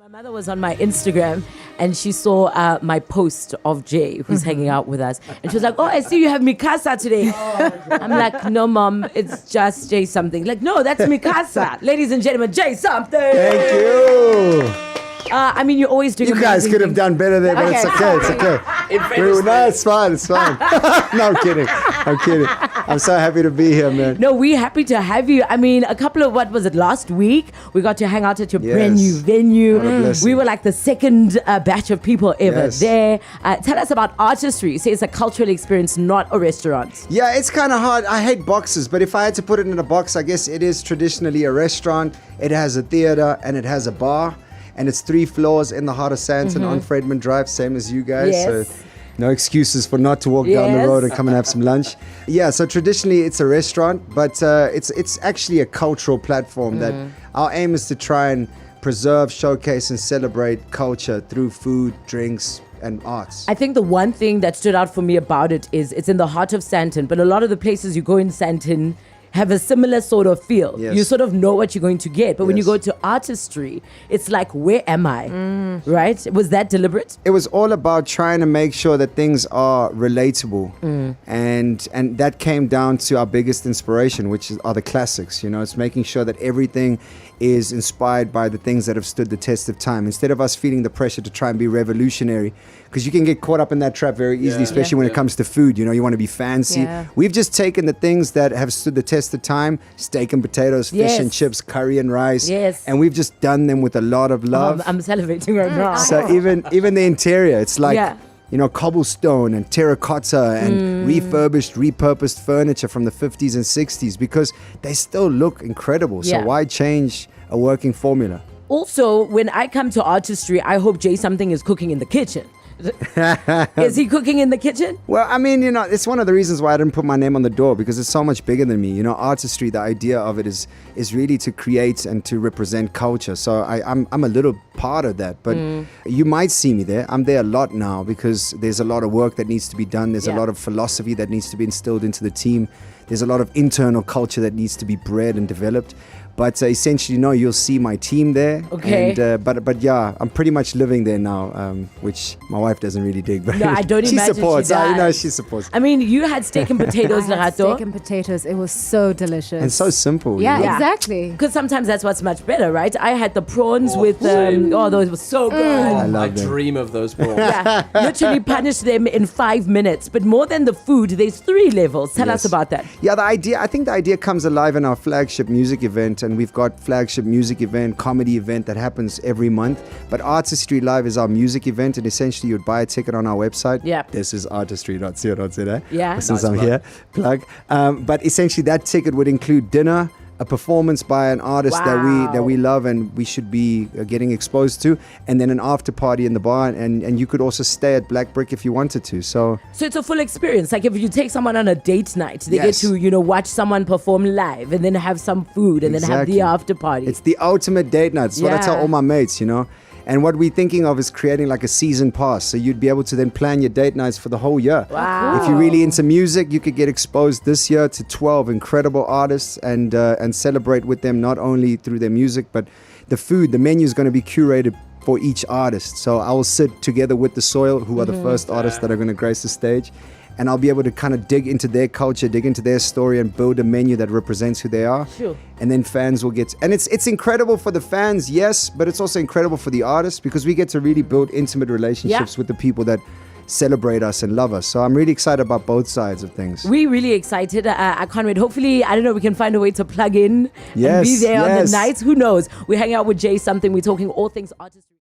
My mother was on my Instagram and she saw my post of Jay, who's hanging out with us. And she was like, oh, I see you have Mikasa today. I'm like, no, Mom, it's just Jay something. Like, no, that's Mikasa. Ladies and gentlemen, Jay something. Thank you. I mean, you're always doing You guys amazing could have things. done better there, but it's okay. It's okay. No, it's fine. It's fine. No, I'm kidding. I'm kidding. I'm so happy to be here, man. No, we're happy to have you. I mean, a couple of, what was it, last week? We got to hang out at your brand new venue. What a blessing. We were like the second batch of people ever Yes. there. Tell us about Artistry. You say it's a cultural experience, not a restaurant. Yeah, it's kind of hard. I hate boxes, but if I had to put it in a box, I guess it is traditionally a restaurant. It has a theater and it has a bar. And it's 3 floors in the heart of Sandton on Fredman Drive, same as you guys. Yes. So no excuses for not to walk down the road and come and have some lunch. Yeah, so traditionally it's a restaurant, but it's actually a cultural platform that our aim is to try and preserve, showcase, and celebrate culture through food, drinks, and arts. I think the one thing that stood out for me about it is it's in the heart of Sandton, but a lot of the places you go in Sandton have a similar sort of feel. Yes. You sort of know what you're going to get. But when you Yes. go to Artistry, it's like, where am I? Right? Was that deliberate? It was all about trying to make sure that things are relatable, and that came down to our biggest inspiration, which are the classics. You know, it's making sure that everything is inspired by the things that have stood the test of time, instead of us feeling the pressure to try and be revolutionary, because you can get caught up in that trap very easily, especially when it comes to food. You know, you want to be fancy. Yeah. We've just taken the things that have stood the test of time: steak and potatoes, fish and Yes. chips, curry and rice, Yes. and we've just done them with a lot of love. I'm salivating right now. So even the interior, it's like, Yeah. you know, cobblestone and terracotta and repurposed furniture from the 50s and 60s, because they still look incredible. So Yeah. why change a working formula? Also, when I come to Artistry, I hope Jay something is cooking in the kitchen. Is he cooking in the kitchen? Well, I mean, you know, it's one of the reasons why I didn't put my name on the door, because it's so much bigger than me. You know, Artistry, the idea of it is really to create and to represent culture. So I'm a little part of that, but you might see me there. I'm there a lot now because there's a lot of work that needs to be done. There's a Yeah. lot of philosophy that needs to be instilled into the team. There's a lot of internal culture that needs to be bred and developed. But essentially, no, you'll see my team there. Okay. And, but yeah, I'm pretty much living there now, which my wife doesn't really dig. But No, I don't she imagine she supports. does. You know, she supports. I mean, you had steak and potatoes, I had Lerato. steak and potatoes. It was so delicious. And so simple. yeah, you know? exactly. Because sometimes that's what's much better, right? I had the prawns with, those were so good. I I love them. dream of those prawns. Yeah, literally punish them in 5 minutes. But more than the food, there's 3 levels. Tell us Yes. about that. Yeah, I think the idea comes alive in our flagship music event, and we've got flagship music event, comedy event that happens every month. But Artistry Live is our music event, and essentially you'd buy a ticket on our website. Yeah. This is artistry.co.za. Yeah. Since Nice I'm plug. here, plug. But essentially that ticket would include dinner, a performance by an artist that we love and we should be getting exposed to, and then an after party in the bar, and you could also stay at Black Brick if you wanted to. So So it's a full experience. Like if you take someone on a date night, they Yes. get to, watch someone perform live and then have some food and then have the Exactly. after party. it's the ultimate date night. It's what I tell Yeah. all my mates, you know. And what we're thinking of is creating like a season pass, so you'd be able to then plan your date nights for the whole year. Wow. If you're really into music, you could get exposed this year to 12 incredible artists and celebrate with them, not only through their music, but the food. The menu is going to be curated for each artist. So I will sit together with The Soil, who are the first artists that are going to grace the stage. And I'll be able to kind of dig into their culture, dig into their story, and build a menu that represents who they are. Sure. And then fans will get... And it's incredible for the fans, yes, but it's also incredible for the artists, because we get to really build intimate relationships with the people that celebrate us and love us. So I'm really excited about both sides of things. We're really excited. I can't wait. Hopefully, I don't know, we can find a way to plug in and be Yes, there on the yes. nights. Who knows? We hang out with Jay something. We're talking all things artistry.